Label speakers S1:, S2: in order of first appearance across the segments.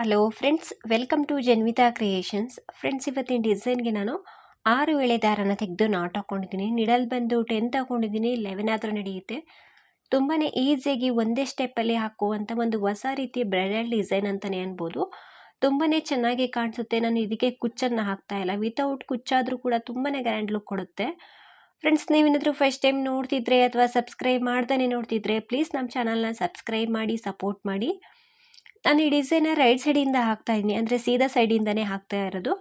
S1: Hello friends, welcome to Janvita creations. Friends, ಇವತ್ತಿನ ಡಿಸೈನ್ಗೆ ನಾನು 6 ಎಳೆ ದಾರನ ತೆಗೆದು ನಾಟ್ ಹಾಕ್ಕೊಂಡಿದ್ದೀನಿ. ನಿಡಲ್ ಬಂದು 10 ತಗೊಂಡಿದ್ದೀನಿ, 11 ಆದರೂ ನಡೆಯುತ್ತೆ. ತುಂಬಾ ಈಸಿಯಾಗಿ ಒಂದೇ ಸ್ಟೆಪ್ಪಲ್ಲಿ ಹಾಕುವಂಥ ಒಂದು ಹೊಸ ರೀತಿಯ ಬ್ರೈಡಲ್ ಡಿಸೈನ್ ಅಂತಲೇ ಅನ್ಬೋದು. ತುಂಬಾ ಚೆನ್ನಾಗಿ ಕಾಣಿಸುತ್ತೆ. ನಾನು ಇದಕ್ಕೆ ಕುಚ್ಚನ್ನು ಹಾಕ್ತಾ ಇಲ್ಲ, ವಿತೌಟ್ ಕುಚ್ಚಾದರೂ ಕೂಡ ತುಂಬಾ ಗ್ರ್ಯಾಂಡ್ ಲುಕ್ ಕೊಡುತ್ತೆ. ಫ್ರೆಂಡ್ಸ್, ನೀವೇನಾದರೂ ಫಸ್ಟ್ ಟೈಮ್ ನೋಡ್ತಿದ್ರೆ ಅಥವಾ ಸಬ್ಸ್ಕ್ರೈಬ್ ಮಾಡ್ದೇ ನೋಡ್ತಿದ್ರೆ ಪ್ಲೀಸ್ ನಮ್ಮ ಚಾನಲ್ನ ಸಬ್ಸ್ಕ್ರೈಬ್ ಮಾಡಿ, ಸಪೋರ್ಟ್ ಮಾಡಿ. ನಾನು ಈ ಡಿಸೈನ ರೈಟ್ ಸೈಡಿಂದ ಹಾಕ್ತಾ ಇದ್ದೀನಿ, ಅಂದರೆ ಸೀದಾ ಸೈಡಿಂದನೇ ಹಾಕ್ತಾ ಇರೋದು.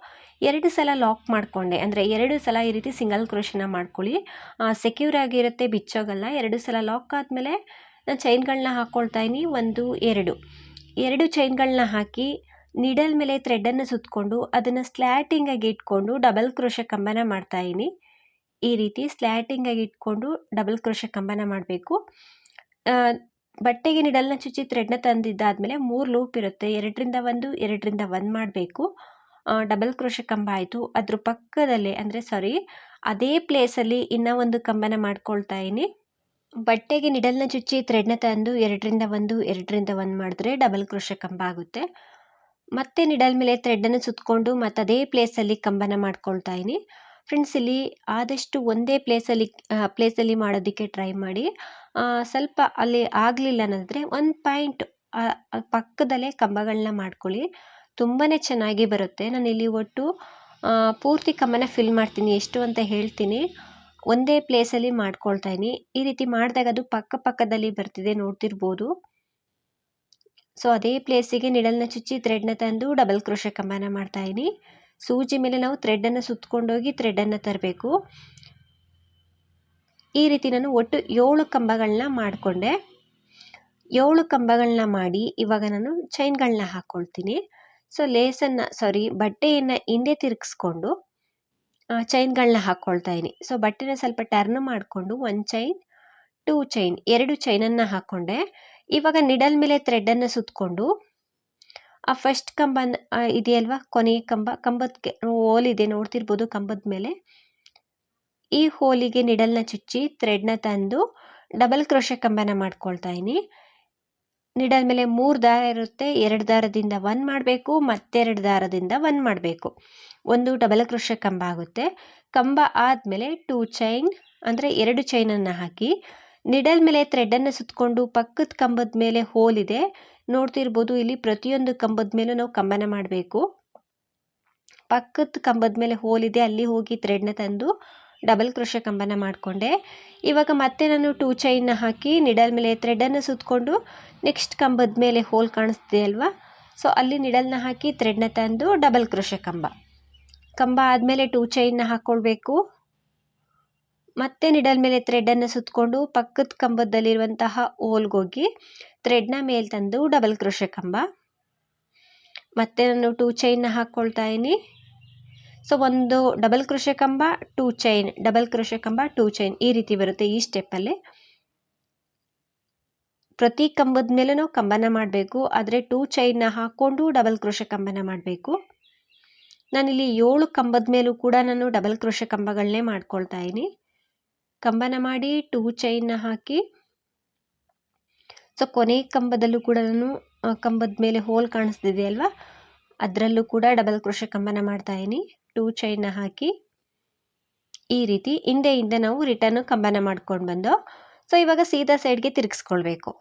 S1: 2 ಸಲ ಲಾಕ್ ಮಾಡಿಕೊಂಡೆ, ಅಂದರೆ 2 ಸಲ ಈ ರೀತಿ ಸಿಂಗಲ್ ಕ್ರೋಶನ ಮಾಡ್ಕೊಳ್ಳಿ. ಸೆಕ್ಯೂರ್ ಆಗಿರುತ್ತೆ, ಬಿಚ್ಚೋಗಲ್ಲ. 2 ಸಲ ಲಾಕ್ ಆದಮೇಲೆ ನಾನು ಚೈನ್ಗಳನ್ನ ಹಾಕ್ಕೊಳ್ತಾ ಇದ್ದೀನಿ. 1 2 ಚೈನ್ಗಳನ್ನ ಹಾಕಿ ನಿಡಲ್ ಮೇಲೆ ಥ್ರೆಡನ್ನು ಸುತ್ತಕೊಂಡು ಅದನ್ನು ಸ್ಲ್ಯಾಟಿಂಗಾಗಿ ಇಟ್ಕೊಂಡು ಡಬಲ್ ಕ್ರೋಶ ಕಂಬನ ಮಾಡ್ತಾ ಇದ್ದೀನಿ. ಈ ರೀತಿ ಸ್ಲ್ಯಾಟಿಂಗಾಗಿ ಇಟ್ಕೊಂಡು ಡಬಲ್ ಕ್ರೋಶ ಕಂಬನ ಮಾಡಬೇಕು. ಬಟ್ಟೆಗೆ ನಿಡಲ್ನ ಚುಚ್ಚಿ ಥ್ರೆಡ್ನ ತಂದಿದ್ದಾದಮೇಲೆ 3 ಲೂಪ್ ಇರುತ್ತೆ. 2ರಿಂದ 1, 2ರಿಂದ 1 ಮಾಡಬೇಕು. ಡಬಲ್ ಕ್ರೋಶ ಕಂಬ ಆಯಿತು. ಅದ್ರ ಪಕ್ಕದಲ್ಲೇ ಅದೇ ಪ್ಲೇಸಲ್ಲಿ ಇನ್ನೂ ಒಂದು ಕಂಬನ ಮಾಡ್ಕೊಳ್ತಾ ಇದ್ದೀನಿ. ಬಟ್ಟೆಗೆ ನಿಡಲ್ನ ಚುಚ್ಚಿ ಥ್ರೆಡ್ನ ತಂದು 2ರಿಂದ 1, 2ರಿಂದ 1 ಮಾಡಿದ್ರೆ ಡಬಲ್ ಕ್ರೋಶ ಕಂಬ ಆಗುತ್ತೆ. ಮತ್ತೆ ನಿಡಲ್ ಮೇಲೆ ಥ್ರೆಡ್ಡನ್ನು ಸುತ್ತಕೊಂಡು ಮತ್ತು ಅದೇ ಪ್ಲೇಸಲ್ಲಿ ಕಂಬನ ಮಾಡ್ಕೊಳ್ತಾ ಇದ್ದೀನಿ. ಫ್ರೆಂಡ್ಸ್, ಇಲ್ಲಿ ಆದಷ್ಟು ಒಂದೇ ಪ್ಲೇಸಲ್ಲಿ ಮಾಡೋದಕ್ಕೆ ಟ್ರೈ ಮಾಡಿ. ಸ್ವಲ್ಪ ಅಲ್ಲಿ ಆಗಲಿಲ್ಲ ಅನ್ನೋದ್ರೆ 1 ಪಾಯಿಂಟ್ ಪಕ್ಕದಲ್ಲೇ ಕಂಬಗಳನ್ನ ಮಾಡ್ಕೊಳ್ಳಿ, ತುಂಬಾ ಚೆನ್ನಾಗಿ ಬರುತ್ತೆ. ನಾನು ಇಲ್ಲಿ ಒಟ್ಟು ಪೂರ್ತಿ ಕಂಬನ ಫಿಲ್ ಮಾಡ್ತೀನಿ, ಎಷ್ಟು ಅಂತ ಹೇಳ್ತೀನಿ. ಒಂದೇ ಪ್ಲೇಸಲ್ಲಿ ಮಾಡ್ಕೊಳ್ತಾ ಇದ್ದೀನಿ. ಈ ರೀತಿ ಮಾಡಿದಾಗ ಅದು ಪಕ್ಕದಲ್ಲಿ ಬರ್ತಿದೆ, ನೋಡ್ತಿರ್ಬೋದು. ಸೊ ಅದೇ ಪ್ಲೇಸಿಗೆ ನಿಡಲ್ನ ಚುಚ್ಚಿ ಥ್ರೆಡ್ನ ತಂದು ಡಬಲ್ ಕ್ರೋಶ ಕಂಬನ ಮಾಡ್ತಾ ಇದ್ದೀನಿ. ಸೂಜಿ ಮೇಲೆ ನಾವು ಥ್ರೆಡ್ಡನ್ನು ಸುತ್ತಕೊಂಡೋಗಿ ಥ್ರೆಡನ್ನು ತರಬೇಕು. ಈ ರೀತಿ ನಾನು ಒಟ್ಟು 7 ಕಂಬಗಳನ್ನ ಮಾಡಿಕೊಂಡೆ. 7 ಕಂಬಗಳನ್ನ ಮಾಡಿ ಇವಾಗ ನಾನು ಚೈನ್ಗಳನ್ನ ಹಾಕ್ಕೊಳ್ತೀನಿ. ಸೊ ಬಟ್ಟೆಯನ್ನು ಹಿಂದೆ ತಿರುಗಿಸ್ಕೊಂಡು ಚೈನ್ಗಳನ್ನ ಹಾಕ್ಕೊಳ್ತಾ ಇದ್ದೀನಿ. ಸೊ ಬಟ್ಟೆನ ಸ್ವಲ್ಪ ಟರ್ನ್ ಮಾಡಿಕೊಂಡು 1 ಚೈನ್, 2 ಚೈನ್, 2 ಚೈನನ್ನು ಹಾಕ್ಕೊಂಡೆ. ಇವಾಗ ನಿಡಲ್ ಮೇಲೆ ಥ್ರೆಡನ್ನು ಸುತ್ತಕೊಂಡು ಆ ಫಸ್ಟ್ ಕಂಬ ಇದೆಯಲ್ವಾ, ಕೊನೆಯ ಕಂಬದ ಹೋಲ್ ಇದೆ, ನೋಡ್ತಿರ್ಬೋದು ಕಂಬದ ಮೇಲೆ. ಈ ಹೋಲಿಗೆ ನಿಡಲ್ನ ಚುಚ್ಚಿ ಥ್ರೆಡ್ನ ತಂದು ಡಬಲ್ ಕ್ರೋಶ ಕಂಬನ ಮಾಡ್ಕೊಳ್ತಾ ಇದ್ದೀನಿ. ನಿಡಲ್ ಮೇಲೆ 3 ದಾರ ಇರುತ್ತೆ, 2 ದಾರದಿಂದ 1 ಮಾಡಬೇಕು, ಮತ್ತೆರಡು ದಾರದಿಂದ 1 ಮಾಡಬೇಕು. ಒಂದು ಡಬಲ್ ಕ್ರೋಶ ಕಂಬ ಆಗುತ್ತೆ. ಕಂಬ ಆದಮೇಲೆ 2 ಚೈನ್, ಅಂದರೆ 2 ಚೈನನ್ನು ಹಾಕಿ ನಿಡಲ್ ಮೇಲೆ ಥ್ರೆಡನ್ನು ಸುತ್ತಕೊಂಡು ಪಕ್ಕದ ಕಂಬದ ಮೇಲೆ ಹೋಲ್ ಇದೆ, ನೋಡ್ತಿರ್ಬೋದು. ಇಲ್ಲಿ ಪ್ರತಿಯೊಂದು ಕಂಬದ ಮೇಲೂ ನಾವು ಕಂಬನ ಮಾಡಬೇಕು. ಪಕ್ಕದ ಕಂಬದ ಮೇಲೆ ಹೋಲ್ ಇದೆ, ಅಲ್ಲಿ ಹೋಗಿ ಥ್ರೆಡ್ನ ತಂದು ಡಬಲ್ ಕ್ರೋಶ ಕಂಬನ ಮಾಡಿಕೊಂಡೆ. ಇವಾಗ ಮತ್ತೆ ನಾನು 2 ಚೈನ್ನ ಹಾಕಿ ನಿಡಲ್ ಮೇಲೆ ಥ್ರೆಡನ್ನು ಸುತ್ತಕೊಂಡು ನೆಕ್ಸ್ಟ್ ಕಂಬದ ಮೇಲೆ ಹೋಲ್ ಕಾಣಿಸ್ತಿದೆ ಅಲ್ವಾ, ಸೊ ಅಲ್ಲಿ ನಿಡಲ್ನ ಹಾಕಿ ಥ್ರೆಡ್ನ ತಂದು ಡಬಲ್ ಕ್ರೋಶ ಕಂಬ ಆದಮೇಲೆ 2 ಚೈನ್ನ ಹಾಕ್ಕೊಳ್ಬೇಕು. ಮತ್ತೆ ನಿಡಲ್ ಮೇಲೆ ಥ್ರೆಡನ್ನು ಸುತ್ತಕೊಂಡು ಪಕ್ಕದ ಕಂಬದಲ್ಲಿರುವಂತಹ ಹೋಲ್ಗೋಗಿ ಥ್ರೆಡ್ನ ಮೇಲೆ ತಂದು ಡಬಲ್ ಕ್ರೋಶ ಕಂಬ. ಮತ್ತೆ ನಾನು 2 ಚೈನ್ನ ಹಾಕ್ಕೊಳ್ತಾ ಇದ್ದೀನಿ. ಸೊ ಒಂದು ಡಬಲ್ ಕ್ರೋಶ ಕಂಬ, 2 ಚೈನ್, ಡಬಲ್ ಕ್ರೋಶ ಕಂಬ, 2 ಚೈನ್, ಈ ರೀತಿ ಬರುತ್ತೆ. ಈ ಸ್ಟೆಪ್ಪಲ್ಲಿ ಪ್ರತಿ ಕಂಬದ ಮೇಲೂ ನಾವು ಕಂಬನ ಮಾಡಬೇಕು, ಆದರೆ 2 ಚೈನ್ನ ಹಾಕ್ಕೊಂಡು ಡಬಲ್ ಕ್ರೋಶ ಕಂಬನ ಮಾಡಬೇಕು. ನಾನಿಲ್ಲಿ 7 ಕಂಬದ ಮೇಲೂ ಕೂಡ ನಾನು ಡಬಲ್ ಕ್ರೋಶ ಕಂಬಗಳನ್ನೇ ಮಾಡ್ಕೊಳ್ತಾ ಇದ್ದೀನಿ. ಕಂಬನ ಮಾಡಿ 2 ಚೈನ್ನ ಹಾಕಿ, ಸೊ ಕೊನೆ ಕಂಬದಲ್ಲೂ ಕೂಡ ನಾನು ಕಂಬದ ಮೇಲೆ ಹೋಲ್ ಕಾಣಿಸ್ತಿದೆ ಅಲ್ವಾ, ಅದರಲ್ಲೂ ಕೂಡ ಡಬಲ್ ಕ್ರೋಶ ಕಂಬನ ಮಾಡ್ತಾ ಇದ್ದೀನಿ. 2 ಚೈನ್ನ ಹಾಕಿ ಈ ರೀತಿ ಹಿಂದೆ ನಾವು ರಿಟರ್ನ್ ಕಂಬನ ಮಾಡ್ಕೊಂಡು ಬಂದು, ಸೊ ಇವಾಗ ಸೀದಾ ಸೈಡ್ಗೆ ತಿರುಗಿಸ್ಕೊಳ್ಬೇಕು.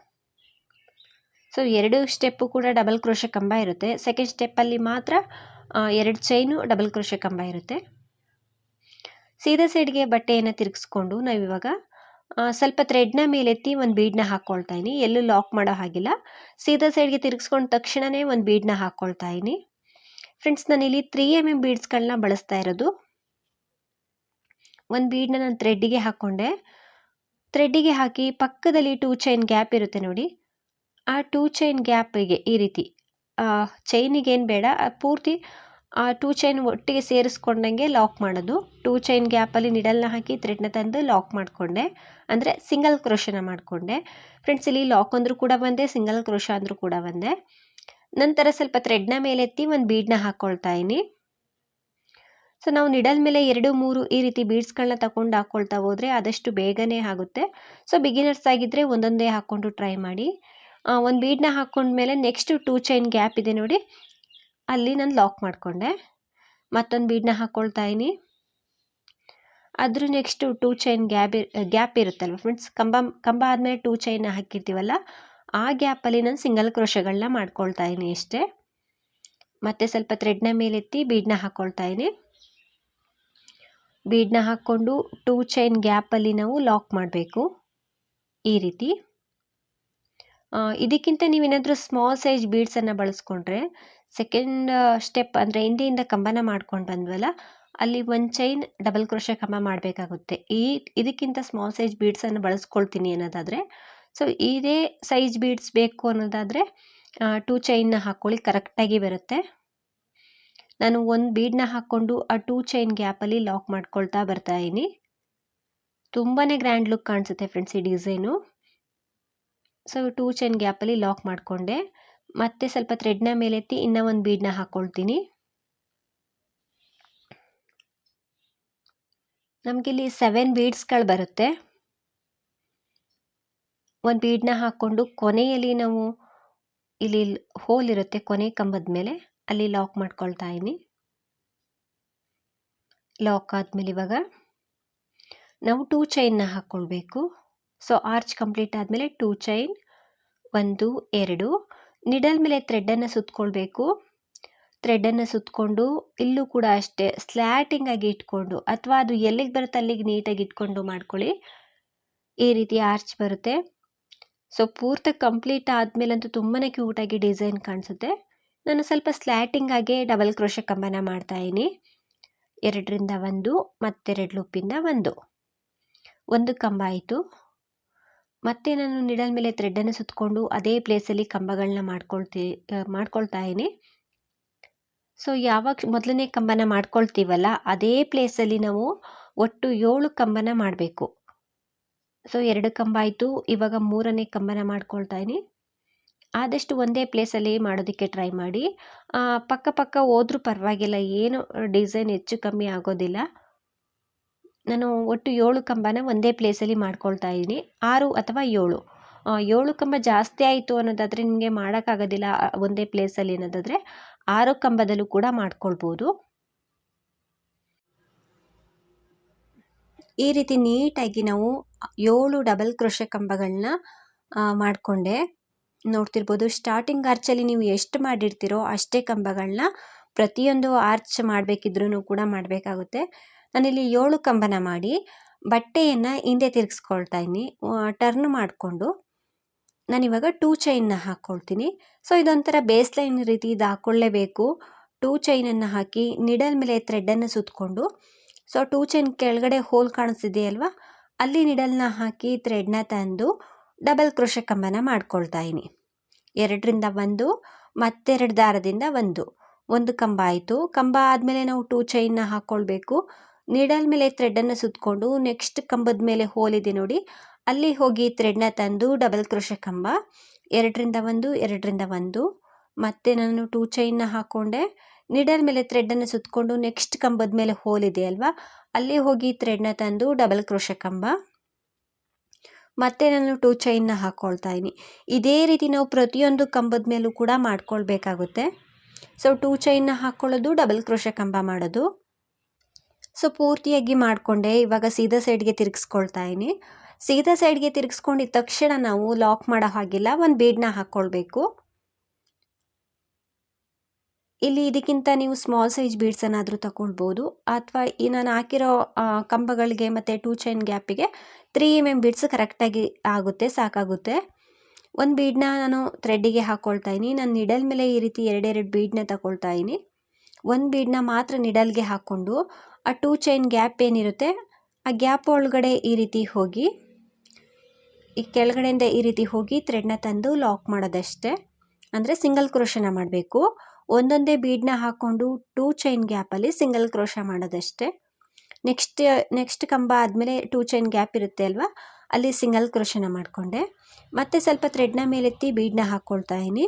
S1: ಸೊ 2 ಸ್ಟೆಪ್ಪು ಕೂಡ ಡಬಲ್ ಕ್ರೋಶ ಕಂಬ ಇರುತ್ತೆ. ಸೆಕೆಂಡ್ ಸ್ಟೆಪ್ಪಲ್ಲಿ ಮಾತ್ರ 2 ಚೈನು ಡಬಲ್ ಕ್ರೋಶ ಕಂಬ ಇರುತ್ತೆ. ಸೀದಾ ಸೈಡ್ಗೆ ಬಟ್ಟೆಯನ್ನು ತಿರುಗಿಸ್ಕೊಂಡು ನಾವಿವಾಗ ಸ್ವಲ್ಪ ಥ್ರೆಡ್ನ ಮೇಲೆತ್ತಿ ಒಂದು ಬೀಡನ್ನ ಹಾಕ್ಕೊಳ್ತಾ ಇದ್ದೀನಿ. ಎಲ್ಲೂ ಲಾಕ್ ಮಾಡೋ ಹಾಗಿಲ್ಲ. ಸೀದಾ ಸೈಡ್ಗೆ ತಿರುಗಿಸ್ಕೊಂಡ ತಕ್ಷಣವೇ ಒಂದು ಬೀಡನ್ನ ಹಾಕ್ಕೊಳ್ತಾ ಇದ್ದೀನಿ. ಫ್ರೆಂಡ್ಸ್, ನಾನಿಲ್ಲಿ 3mm ಬೀಡ್ಸ್ಗಳನ್ನ ಬಳಸ್ತಾ ಇರೋದು. ಒಂದು ಬೀಡನ್ನ ನಾನು ಥ್ರೆಡ್ಡಿಗೆ ಹಾಕ್ಕೊಂಡೆ. ಥ್ರೆಡ್ಡಿಗೆ ಹಾಕಿ ಪಕ್ಕದಲ್ಲಿ 2 ಚೈನ್ ಗ್ಯಾಪ್ ಇರುತ್ತೆ ನೋಡಿ, ಆ 2 ಚೈನ್ ಗ್ಯಾಪಿಗೆ ಈ ರೀತಿ ಚೈನಿಗೇನು ಬೇಡ, ಪೂರ್ತಿ ಆ 2 ಚೈನ್ ಒಟ್ಟಿಗೆ ಸೇರಿಸ್ಕೊಂಡಂಗೆ ಲಾಕ್ ಮಾಡೋದು. 2 ಚೈನ್ ಗ್ಯಾಪಲ್ಲಿ ನಿಡಲ್ನ ಹಾಕಿ ಥ್ರೆಡ್ನ ತಂದು ಲಾಕ್ ಮಾಡಿಕೊಂಡೆ, ಅಂದರೆ ಸಿಂಗಲ್ ಕ್ರೋಶನ ಮಾಡಿಕೊಂಡೆ. ಫ್ರೆಂಡ್ಸ್, ಇಲ್ಲಿ ಲಾಕ್ ಅಂದರೂ ಕೂಡ ಒಂದೇ, ಸಿಂಗಲ್ ಕ್ರೋಶ ಅಂದರೂ ಕೂಡ ಒಂದೇ. ನಂತರ ಸ್ವಲ್ಪ ಥ್ರೆಡ್ನ ಮೇಲೆತ್ತಿ ಒಂದು ಬೀಡನ್ನ ಹಾಕ್ಕೊಳ್ತಾ ಇದ್ದೀನಿ. ಸೊ ನಾವು ನಿಡಲ್ ಮೇಲೆ 2, 3 ಈ ರೀತಿ ಬೀಡ್ಸ್ಗಳನ್ನ ತಗೊಂಡು ಹಾಕ್ಕೊಳ್ತಾ ಹೋದರೆ ಆದಷ್ಟು ಬೇಗನೆ ಆಗುತ್ತೆ. ಸೊ ಬಿಗಿನರ್ಸ್ ಆಗಿದ್ದರೆ ಒಂದೊಂದೇ ಹಾಕ್ಕೊಂಡು ಟ್ರೈ ಮಾಡಿ. ಒಂದು ಬೀಡನ್ನ ಹಾಕ್ಕೊಂಡ್ಮೇಲೆ ನೆಕ್ಸ್ಟು 2 ಚೈನ್ ಗ್ಯಾಪ್ ಇದೆ ನೋಡಿ, ಅಲ್ಲಿ ನಾನು ಲಾಕ್ ಮಾಡಿಕೊಂಡೆ. ಮತ್ತೊಂದು ಬೀಡನ್ನ ಹಾಕ್ಕೊಳ್ತಾ ಇದ್ದೀನಿ. ಅದ್ರ ನೆಕ್ಸ್ಟು 2 ಚೈನ್ ಗ್ಯಾಪ್ ಇರುತ್ತಲ್ವ ಫ್ರೆಂಡ್ಸ್, ಕಂಬ ಆದಮೇಲೆ 2 ಚೈನ್ನ ಹಾಕಿರ್ತೀವಲ್ಲ, ಆ ಗ್ಯಾಪಲ್ಲಿ ನಾನು ಸಿಂಗಲ್ ಕ್ರೋಶಗಳನ್ನ ಮಾಡ್ಕೊಳ್ತಾ ಇದ್ದೀನಿ ಅಷ್ಟೇ. ಮತ್ತೆ ಸ್ವಲ್ಪ ಥ್ರೆಡ್ನ ಮೇಲೆತ್ತಿ ಬೀಡನ್ನ ಹಾಕ್ಕೊಳ್ತಾ ಇದ್ದೀನಿ. ಬೀಡನ್ನ ಹಾಕ್ಕೊಂಡು 2 ಚೈನ್ ಗ್ಯಾಪಲ್ಲಿ ನಾವು ಲಾಕ್ ಮಾಡಬೇಕು ಈ ರೀತಿ. ಇದಕ್ಕಿಂತ ನೀವೇನಾದರೂ ಸ್ಮಾಲ್ ಸೈಜ್ ಬೀಡ್ಸನ್ನು ಬಳಸ್ಕೊಂಡ್ರೆ ಸೆಕೆಂಡ್ ಸ್ಟೆಪ್ ಅಂದರೆ ಹಿಂದೆಯಿಂದ ಕಂಬನ ಮಾಡ್ಕೊಂಡು ಬಂದ್ವಲ್ಲ, ಅಲ್ಲಿ 1 ಚೈನ್ ಡಬಲ್ ಕ್ರೋಶೆ ಕಂಬ ಮಾಡಬೇಕಾಗುತ್ತೆ. ಇದಕ್ಕಿಂತ ಸ್ಮಾಲ್ ಸೈಜ್ ಬೀಡ್ಸನ್ನು ಬಳಸ್ಕೊಳ್ತೀನಿ ಅನ್ನೋದಾದರೆ, ಸೊ ಇದೇ ಸೈಜ್ ಬೀಡ್ಸ್ ಬೇಕು ಅನ್ನೋದಾದರೆ 2 ಚೈನ್ನ ಹಾಕ್ಕೊಳ್ಳಿ, ಕರೆಕ್ಟಾಗಿ ಬರುತ್ತೆ. ನಾನು ಒಂದು ಬೀಡನ್ನ ಹಾಕ್ಕೊಂಡು ಆ 2 ಚೈನ್ ಗ್ಯಾಪಲ್ಲಿ ಲಾಕ್ ಮಾಡ್ಕೊಳ್ತಾ ಬರ್ತಾ ಇದ್ದೀನಿ. ತುಂಬಾ ಗ್ರ್ಯಾಂಡ್ ಲುಕ್ ಕಾಣಿಸುತ್ತೆ ಫ್ರೆಂಡ್ಸ್ ಈ ಡಿಸೈನು. ಸೊ 2 ಚೈನ್ ಗ್ಯಾಪಲ್ಲಿ ಲಾಕ್ ಮಾಡಿಕೊಂಡೆ. ಮತ್ತೆ ಸ್ವಲ್ಪ ಥ್ರೆಡ್ನ ಮೇಲೆತ್ತಿ ಇನ್ನೂ ಒಂದು ಬೀಡನ್ನ ಹಾಕ್ಕೊಳ್ತೀನಿ. ನಮಗಿಲ್ಲಿ 7 ಬೀಡ್ಸ್ಗಳು ಬರುತ್ತೆ. ಒಂದು ಬೀಡನ್ನ ಹಾಕ್ಕೊಂಡು ಕೊನೆಯಲ್ಲಿ ನಾವು ಇಲ್ಲಿ ಹೋಲ್ ಇರುತ್ತೆ ಕೊನೆ ಕಂಬದ ಮೇಲೆ, ಅಲ್ಲಿ ಲಾಕ್ ಮಾಡ್ಕೊಳ್ತಾ ಇದ್ದೀನಿ. ಲಾಕ್ ಆದಮೇಲೆ ಇವಾಗ ನಾವು 2 ಚೈನ್ನ ಹಾಕ್ಕೊಳ್ಬೇಕು. ಸೊ ಆರ್ಚ್ ಕಂಪ್ಲೀಟ್ ಆದಮೇಲೆ 2 ಚೈನ್, 1 2, ನಿಡಲ್ ಮೇಲೆ ಥ್ರೆಡ್ಡನ್ನು ಸುತ್ತಕೊಳ್ಬೇಕು. ಥ್ರೆಡ್ಡನ್ನು ಸುತ್ತಕೊಂಡು ಇಲ್ಲೂ ಕೂಡ ಅಷ್ಟೇ ಸ್ಲ್ಯಾಟಿಂಗ್ ಆಗಿ ಇಟ್ಕೊಂಡು, ಅಥವಾ ಅದು ಎಲ್ಲಿಗೆ ಬರುತ್ತೆ ಅಲ್ಲಿಗೆ ನೀಟಾಗಿ ಇಟ್ಕೊಂಡು ಮಾಡ್ಕೊಳ್ಳಿ. ಈ ರೀತಿ ಆರ್ಚ್ ಬರುತ್ತೆ. ಸೊ ಪೂರ್ತಿ ಕಂಪ್ಲೀಟ್ ಆದಮೇಲಂತೂ ತುಂಬಾ ಕ್ಯೂಟಾಗಿ ಡಿಸೈನ್ ಕಾಣಿಸುತ್ತೆ. ನಾನು ಸ್ವಲ್ಪ ಸ್ಲ್ಯಾಟಿಂಗ್ ಆಗಿ ಡಬಲ್ ಕ್ರೋಶೆ ಕಂಬನ ಮಾಡ್ತಾಯಿದ್ದೀನಿ. 2ರಿಂದ 1, ಮತ್ತೆರಡು ಲೂಪಿಂದ 1 ಕಂಬ ಆಯಿತು. ಮತ್ತೆ ನಾನು ನಿಡಲ್ ಮೇಲೆ ಥ್ರೆಡ್ಡನ್ನು ಸುತ್ತಕೊಂಡು ಅದೇ ಪ್ಲೇಸಲ್ಲಿ ಕಂಬಗಳನ್ನ ಮಾಡ್ಕೊಳ್ತಾ ಇದ್ದೀನಿ. ಸೊ ಯಾವಾಗ ಮೊದಲನೇ ಕಂಬನ ಮಾಡ್ಕೊಳ್ತೀವಲ್ಲ, ಅದೇ ಪ್ಲೇಸಲ್ಲಿ ನಾವು ಒಟ್ಟು 7 ಕಂಬನ ಮಾಡಬೇಕು. ಸೊ 2 ಕಂಬ ಆಯಿತು. ಇವಾಗ 3ನೇ ಕಂಬನ ಮಾಡ್ಕೊಳ್ತಾ ಇದ್ದೀನಿ. ಆದಷ್ಟು ಒಂದೇ ಪ್ಲೇಸಲ್ಲಿ ಮಾಡೋದಕ್ಕೆ ಟ್ರೈ ಮಾಡಿ. ಪಕ್ಕ ಹೋದ್ರೂ ಪರವಾಗಿಲ್ಲ, ಏನು ಡಿಸೈನ್ ಹೆಚ್ಚು ಕಮ್ಮಿ ಆಗೋದಿಲ್ಲ. ನಾನು ಒಟ್ಟು 7 ಕಂಬನ ಒಂದೇ ಪ್ಲೇಸಲ್ಲಿ ಮಾಡ್ಕೊಳ್ತಾ ಇದ್ದೀನಿ. 6 ಅಥವಾ 7 ಕಂಬ ಜಾಸ್ತಿ ಆಯಿತು ಅನ್ನೋದಾದರೆ ನಿಮಗೆ ಮಾಡೋಕ್ಕಾಗೋದಿಲ್ಲ ಒಂದೇ ಪ್ಲೇಸಲ್ಲಿ ಅನ್ನೋದಾದರೆ 6 ಕಂಬದಲ್ಲೂ ಕೂಡ ಮಾಡ್ಕೊಳ್ಬೋದು. ಈ ರೀತಿ ನೀಟಾಗಿ ನಾವು 7 ಡಬಲ್ ಕ್ರೋಶೆ ಕಂಬಗಳನ್ನ ಮಾಡಿಕೊಂಡೆ. ನೋಡ್ತಿರ್ಬೋದು, ಸ್ಟಾರ್ಟಿಂಗ್ ಆರ್ಚಲ್ಲಿ ನೀವು ಎಷ್ಟು ಮಾಡಿರ್ತೀರೋ ಅಷ್ಟೇ ಕಂಬಗಳನ್ನ ಪ್ರತಿಯೊಂದು ಆರ್ಚ್ ಮಾಡಬೇಕಿದ್ರೂ ಕೂಡ ಮಾಡಬೇಕಾಗುತ್ತೆ. ನಾನಿಲ್ಲಿ 7 ಕಂಬನ ಮಾಡಿ ಬಟ್ಟೆಯನ್ನು ಹಿಂದೆ ತಿರುಗಿಸ್ಕೊಳ್ತಾ ಇದ್ದೀನಿ. ಟರ್ನ್ ಮಾಡಿಕೊಂಡು ನಾನಿವಾಗ 2 ಚೈನ್ನ ಹಾಕ್ಕೊಳ್ತೀನಿ. ಸೊ ಇದೊಂಥರ ಬೇಸ್ ಲೈನ್ ರೀತಿ ಇದು ಹಾಕ್ಕೊಳ್ಳೇಬೇಕು. 2 ಚೈನನ್ನು ಹಾಕಿ ನಿಡಲ್ ಮೇಲೆ ಥ್ರೆಡ್ಡನ್ನು ಸುತ್ತಕೊಂಡು, ಸೊ 2 ಚೈನ್ ಕೆಳಗಡೆ ಹೋಲ್ ಕಾಣಿಸ್ತಿದೆಯಲ್ವಾ, ಅಲ್ಲಿ ನಿಡಲ್ನ ಹಾಕಿ ಥ್ರೆಡ್ನ ತಂದು ಡಬಲ್ ಕ್ರೋಶೆ ಕಂಬನ ಮಾಡ್ಕೊಳ್ತಾ ಇದ್ದೀನಿ. 2ರಿಂದ 1, ಮತ್ತೆರಡು ದಾರದಿಂದ 1 ಕಂಬ ಆಯಿತು. ಕಂಬ ಆದಮೇಲೆ ನಾವು 2 ಚೈನ್ನ ಹಾಕ್ಕೊಳ್ಬೇಕು. ನೀಡಲ್ ಮೇಲೆ ಥ್ರೆಡ್ಡನ್ನು ಸುತ್ತಕೊಂಡು ನೆಕ್ಸ್ಟ್ ಕಂಬದ ಮೇಲೆ ಹೋಲ್ ಇದೆ ನೋಡಿ, ಅಲ್ಲಿ ಹೋಗಿ ಥ್ರೆಡ್ನ ತಂದು ಡಬಲ್ ಕ್ರೋಶೆ ಕಂಬ 2ರಿಂದ 1, ಮತ್ತೆ ನಾನು 2 ಚೈನ್ನ ಹಾಕ್ಕೊಂಡೆ. ನೀಡಲ್ ಮೇಲೆ ಥ್ರೆಡ್ಡನ್ನು ಸುತ್ತಕೊಂಡು ನೆಕ್ಸ್ಟ್ ಕಂಬದ ಮೇಲೆ ಹೋಲ್ ಇದೆ ಅಲ್ವಾ, ಅಲ್ಲಿ ಹೋಗಿ ಥ್ರೆಡ್ನ ತಂದು ಡಬಲ್ ಕ್ರೋಶೆ ಕಂಬ, ಮತ್ತೆ ನಾನು 2 ಚೈನ್ನ ಹಾಕ್ಕೊಳ್ತಾ ಇದ್ದೀನಿ. ಇದೇ ರೀತಿ ನಾವು ಪ್ರತಿಯೊಂದು ಕಂಬದ ಮೇಲೂ ಕೂಡ ಮಾಡ್ಕೊಳ್ಬೇಕಾಗುತ್ತೆ. ಸೊ 2 ಚೈನ್ನ ಹಾಕ್ಕೊಳ್ಳೋದು, ಡಬಲ್ ಕ್ರೋಶೆ ಕಂಬ ಮಾಡೋದು. ಸೊ ಪೂರ್ತಿಯಾಗಿ ಮಾಡಿಕೊಂಡೆ. ಇವಾಗ ಸೀದಾ ಸೈಡ್ಗೆ ತಿರುಗಿಸ್ಕೊಳ್ತಾ ಇದ್ದೀನಿ. ಸೀದಾ ಸೈಡ್ಗೆ ತಿರುಗಿಸ್ಕೊಂಡಿದ್ದ ತಕ್ಷಣ ನಾವು ಲಾಕ್ ಮಾಡೋ ಹಾಗಿಲ್ಲ, ಒಂದು ಬೀಡನ್ನ ಹಾಕ್ಕೊಳ್ಬೇಕು. ಇಲ್ಲಿ ಇದಕ್ಕಿಂತ ನೀವು ಸ್ಮಾಲ್ ಸೈಜ್ ಬೀಡ್ಸನ್ನಾದರೂ ತಗೊಳ್ಬೋದು, ಅಥವಾ ಈ ನಾನು ಹಾಕಿರೋ ಕಂಬಗಳಿಗೆ ಮತ್ತು 2 ಚೈನ್ ಗ್ಯಾಪಿಗೆ 3 mm ಬೀಡ್ಸ್ ಕರೆಕ್ಟಾಗಿ ಸಾಕಾಗುತ್ತೆ. ಒಂದು ಬೀಡನ್ನ ನಾನು ಥ್ರೆಡ್ಡಿಗೆ ಹಾಕ್ಕೊಳ್ತಾ ಇದ್ದೀನಿ. ನಾನು ನಿಡಲ್ ಮೇಲೆ ಈ ರೀತಿ 2 ಬೀಡನ್ನ ತಗೊಳ್ತಾ ಇದ್ದೀನಿ. ಒಂದು ಬೀಡನ್ನ ಮಾತ್ರ ನಿಡಲ್ಗೆ ಹಾಕ್ಕೊಂಡು ಆ 2 ಚೈನ್ ಗ್ಯಾಪ್ ಏನಿರುತ್ತೆ ಆ ಗ್ಯಾಪ್ ಒಳಗಡೆ ಈ ರೀತಿ ಹೋಗಿ, ಈ ಕೆಳಗಡೆಯಿಂದ ಈ ರೀತಿ ಹೋಗಿ ಥ್ರೆಡ್ನ ತಂದು ಲಾಕ್ ಮಾಡೋದಷ್ಟೇ. ಅಂದರೆ ಸಿಂಗಲ್ ಕ್ರೋಶನ ಮಾಡಬೇಕು. ಒಂದೊಂದೇ ಬೀಡನ್ನ ಹಾಕ್ಕೊಂಡು 2 ಚೈನ್ ಗ್ಯಾಪಲ್ಲಿ ಸಿಂಗಲ್ ಕ್ರೋಶ ಮಾಡೋದಷ್ಟೇ. ನೆಕ್ಸ್ಟ್ ಕಂಬ ಆದಮೇಲೆ 2 ಚೈನ್ ಗ್ಯಾಪ್ ಇರುತ್ತೆ ಅಲ್ವಾ, ಅಲ್ಲಿ ಸಿಂಗಲ್ ಕ್ರೋಶನ ಮಾಡಿಕೊಂಡೆ. ಮತ್ತೆ ಸ್ವಲ್ಪ ಥ್ರೆಡ್ನ ಮೇಲೆತ್ತಿ ಬೀಡನ್ನ ಹಾಕ್ಕೊಳ್ತಾ ಇದ್ದೀನಿ.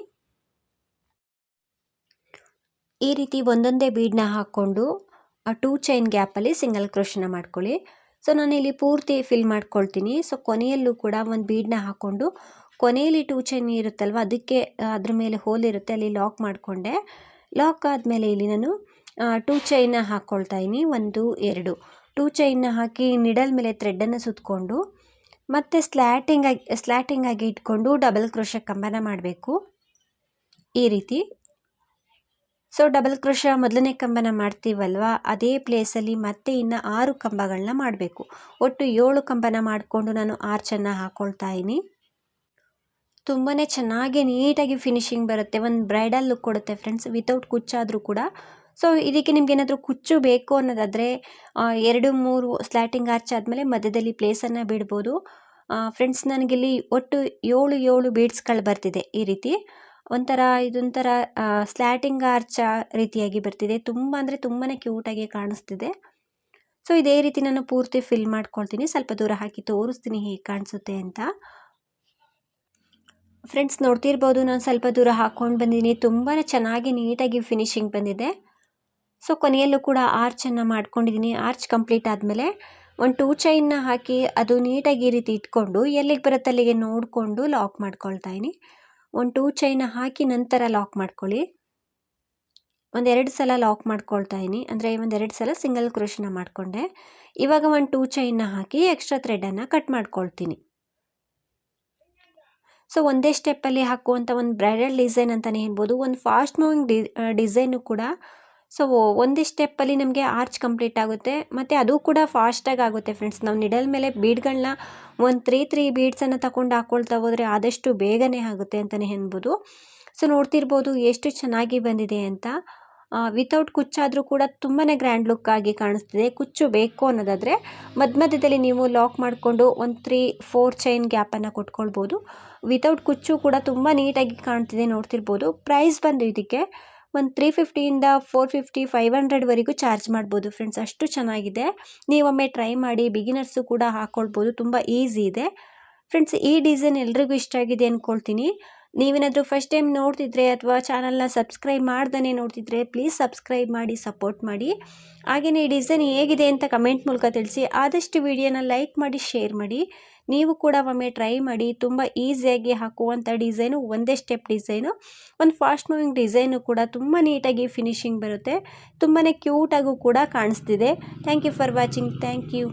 S1: ಈ ರೀತಿ ಒಂದೊಂದೇ ಬೀಡನ್ನ ಹಾಕ್ಕೊಂಡು ಆ 2 ಚೈನ್ ಗ್ಯಾಪಲ್ಲಿ ಸಿಂಗಲ್ ಕ್ರೋಶನ ಮಾಡ್ಕೊಳ್ಳಿ. ಸೊ ನಾನಿಲ್ಲಿ ಪೂರ್ತಿ ಫಿಲ್ ಮಾಡ್ಕೊಳ್ತೀನಿ. ಸೊ ಕೊನೆಯಲ್ಲೂ ಕೂಡ ಒಂದು ಬೀಡನ್ನ ಹಾಕ್ಕೊಂಡು ಕೊನೆಯಲ್ಲಿ 2 ಚೈನ್ ಇರುತ್ತಲ್ವ ಅದಕ್ಕೆ ಅದ್ರ ಮೇಲೆ ಹೋಲ್ ಇರುತ್ತೆ, ಅಲ್ಲಿ ಲಾಕ್ ಮಾಡಿಕೊಂಡೆ. ಲಾಕ್ ಆದಮೇಲೆ ಇಲ್ಲಿ ನಾನು 2 ಚೈನ್ನ ಹಾಕ್ಕೊಳ್ತಾ ಇದ್ದೀನಿ. 1 2 2 ಚೈನ್ನ ಹಾಕಿ ನಿಡಲ್ ಮೇಲೆ ಥ್ರೆಡ್ಡನ್ನು ಸುತ್ತಕೊಂಡು ಮತ್ತು ಸ್ಲ್ಯಾಟಿಂಗ್ ಆಗಿ ಇಟ್ಕೊಂಡು ಡಬಲ್ ಕ್ರೋಶೆ ಕಂಬನ ಮಾಡಬೇಕು ಈ ರೀತಿ. ಸೊ ಡಬಲ್ ಕ್ರೋಶ ಮೊದಲನೇ ಕಂಬನ ಮಾಡ್ತೀವಲ್ವ ಅದೇ ಪ್ಲೇಸಲ್ಲಿ ಮತ್ತೆ ಇನ್ನು 6 ಕಂಬಗಳನ್ನ ಮಾಡಬೇಕು. ಒಟ್ಟು 7 ಕಂಬನ ಮಾಡಿಕೊಂಡು ನಾನು ಆರ್ಚನ್ನು ಹಾಕ್ಕೊಳ್ತಾ ಇದ್ದೀನಿ. ತುಂಬಾ ಚೆನ್ನಾಗಿ ನೀಟಾಗಿ ಫಿನಿಶಿಂಗ್ ಬರುತ್ತೆ, ಒಂದು ಬ್ರೈಡಲ್ ಲುಕ್ ಕೊಡುತ್ತೆ ಫ್ರೆಂಡ್ಸ್, ವಿತೌಟ್ ಕುಚ್ಚಾದರೂ ಕೂಡ. ಸೊ ಇದಕ್ಕೆ ನಿಮ್ಗೆ ಏನಾದರೂ ಕುಚ್ಚು ಬೇಕು ಅನ್ನೋದಾದರೆ 2-3 ಸ್ಲ್ಯಾಟಿಂಗ್ ಆರ್ಚ್ ಆದಮೇಲೆ ಮಧ್ಯದಲ್ಲಿ ಪ್ಲೇಸನ್ನು ಬಿಡ್ಬೋದು. ಫ್ರೆಂಡ್ಸ್ ನನಗಿಲ್ಲಿ ಒಟ್ಟು 7 ಬೀಡ್ಸ್ಗಳು ಬರ್ತಿದೆ ಈ ರೀತಿ. ಇದೊಂಥರ ಸ್ಲ್ಯಾಟಿಂಗ್ ಆರ್ಚ್ ರೀತಿಯಾಗಿ ಬರ್ತಿದೆ. ತುಂಬ ಅಂದರೆ ತುಂಬಾ ಕ್ಯೂಟಾಗಿ ಕಾಣಿಸ್ತಿದೆ. ಸೊ ಇದೇ ರೀತಿ ನಾನು ಪೂರ್ತಿ ಫಿಲ್ ಮಾಡ್ಕೊಳ್ತೀನಿ. ಸ್ವಲ್ಪ ದೂರ ಹಾಕಿ ತೋರಿಸ್ತೀನಿ ಹೇಗೆ ಕಾಣಿಸುತ್ತೆ ಅಂತ. ಫ್ರೆಂಡ್ಸ್ ನೋಡ್ತಿರ್ಬೋದು, ನಾನು ಸ್ವಲ್ಪ ದೂರ ಹಾಕ್ಕೊಂಡು ಬಂದಿದ್ದೀನಿ. ತುಂಬಾ ಚೆನ್ನಾಗಿ ನೀಟಾಗಿ ಫಿನಿಶಿಂಗ್ ಬಂದಿದೆ. ಸೊ ಕೊನೆಯಲ್ಲೂ ಕೂಡ ಆರ್ಚನ್ನು ಮಾಡ್ಕೊಂಡಿದ್ದೀನಿ. ಆರ್ಚ್ ಕಂಪ್ಲೀಟ್ ಆದಮೇಲೆ ಒಂದು 2 ಚೈನ್ನ ಹಾಕಿ ಅದು ನೀಟಾಗಿ ಈ ರೀತಿ ಇಟ್ಕೊಂಡು ಎಲ್ಲಿಗೆ ಬರುತ್ತೆ ಅಲ್ಲಿಗೆ ನೋಡಿಕೊಂಡು ಲಾಕ್ ಮಾಡ್ಕೊಳ್ತಾ ಇದ್ದೀನಿ. ಒಂದು 2 ಚೈನ್ನ ಹಾಕಿ ನಂತರ ಲಾಕ್ ಮಾಡ್ಕೊಳ್ಳಿ. 1-2 ಸಲ ಲಾಕ್ ಮಾಡ್ಕೊಳ್ತಾ ಇದ್ದೀನಿ, ಅಂದರೆ 1-2 ಸಲ ಸಿಂಗಲ್ ಕ್ರೋಶನ ಮಾಡಿಕೊಂಡೆ. ಇವಾಗ ಒಂದು 2 ಚೈನ್ನ ಹಾಕಿ ಎಕ್ಸ್ಟ್ರಾ ಥ್ರೆಡನ್ನು ಕಟ್ ಮಾಡ್ಕೊಳ್ತೀನಿ. ಸೊ ಒಂದೇ ಸ್ಟೆಪ್ಪಲ್ಲಿ ಹಾಕುವಂಥ ಒಂದು ಬ್ರೈಡಲ್ ಡಿಸೈನ್ ಅಂತಲೇ ಹೇಳ್ಬೋದು, ಒಂದು ಫಾಸ್ಟ್ ಮೂವಿಂಗ್ ಡಿಸೈನು ಕೂಡ. ಸೊ ಒಂದೇ ಸ್ಟೆಪ್ಪಲ್ಲಿ ನಮಗೆ ಆರ್ಚ್ ಕಂಪ್ಲೀಟ್ ಆಗುತ್ತೆ ಮತ್ತು ಅದು ಕೂಡ ಫಾಸ್ಟಾಗಿ ಆಗುತ್ತೆ ಫ್ರೆಂಡ್ಸ್. ನಾವು ನಿಡಲ್ ಮೇಲೆ ಬೀಡ್ಗಳನ್ನ ಒಂದು 3 ಬೀಡ್ಸನ್ನು ತಗೊಂಡು ಹಾಕ್ಕೊಳ್ತಾ ಹೋದರೆ ಆದಷ್ಟು ಬೇಗನೆ ಆಗುತ್ತೆ ಅಂತಲೇ ಹೇಳ್ಬೋದು. ಸೊ ನೋಡ್ತಿರ್ಬೋದು ಎಷ್ಟು ಚೆನ್ನಾಗಿ ಬಂದಿದೆ ಅಂತ. ವಿತೌಟ್ ಕುಚ್ಚಾದರೂ ಕೂಡ ತುಂಬಾ ಗ್ರ್ಯಾಂಡ್ ಲುಕ್ ಆಗಿ ಕಾಣಿಸ್ತಿದೆ. ಕುಚ್ಚು ಬೇಕು ಅನ್ನೋದಾದರೆ ಮಧ್ಯದಲ್ಲಿ ನೀವು ಲಾಕ್ ಮಾಡಿಕೊಂಡು ಒಂದು 3-4 ಚೈನ್ ಗ್ಯಾಪನ್ನು ಕೊಟ್ಕೊಳ್ಬೋದು. ವಿತೌಟ್ ಕುಚ್ಚು ಕೂಡ ತುಂಬ ನೀಟಾಗಿ ಕಾಣ್ತಿದೆ ನೋಡ್ತಿರ್ಬೋದು. ಪ್ರೈಸ್ ಬಂದು ಇದಕ್ಕೆ ಒಂದು 350ಇಂದ 450-500ವರೆಗೂ ಚಾರ್ಜ್ ಮಾಡ್ಬೋದು ಫ್ರೆಂಡ್ಸ್, ಅಷ್ಟು ಚೆನ್ನಾಗಿದೆ. ನೀವೊಮ್ಮೆ ಟ್ರೈ ಮಾಡಿ, ಬಿಗಿನರ್ಸು ಕೂಡ ಹಾಕ್ಕೊಳ್ಬೋದು, ತುಂಬ ಈಸಿ ಇದೆ ಫ್ರೆಂಡ್ಸ್. ಈ ಡಿಸೈನ್ ಎಲ್ರಿಗೂ ಇಷ್ಟ ಆಗಿದೆ ಅಂದ್ಕೊಳ್ತೀನಿ. ನೀವೇನಾದರೂ ಫಸ್ಟ್ ಟೈಮ್ ನೋಡ್ತಿದ್ರೆ ಅಥವಾ ಚಾನಲ್ನ ಸಬ್ಸ್ಕ್ರೈಬ್ ಮಾಡ್ದೇ ನೋಡ್ತಿದ್ರೆ ಪ್ಲೀಸ್ ಸಬ್ಸ್ಕ್ರೈಬ್ ಮಾಡಿ, ಸಪೋರ್ಟ್ ಮಾಡಿ. ಹಾಗೆಯೇ ಈ ಡಿಸೈನ್ ಹೇಗಿದೆ ಅಂತ ಕಮೆಂಟ್ ಮೂಲಕ ತಿಳಿಸಿ. ಆದಷ್ಟು ವಿಡಿಯೋನ ಲೈಕ್ ಮಾಡಿ, ಶೇರ್ ಮಾಡಿ. ನೀವು ಕೂಡ ಒಮ್ಮೆ ಟ್ರೈ ಮಾಡಿ. ತುಂಬ ಈಸಿಯಾಗಿ ಹಾಕುವಂಥ ಡಿಸೈನು, ಒಂದೇ ಸ್ಟೆಪ್ ಡಿಸೈನು, ಒಂದು ಫಾಸ್ಟ್ ಮೂವಿಂಗ್ ಡಿಸೈನು ಕೂಡ ತುಂಬ ನೀಟಾಗಿ ಫಿನಿಶಿಂಗ್ ಬರುತ್ತೆ. ತುಂಬಾ ಕ್ಯೂಟಾಗೂ ಕೂಡ ಕಾಣಿಸ್ತಿದೆ. Thank you for watching. Thank you.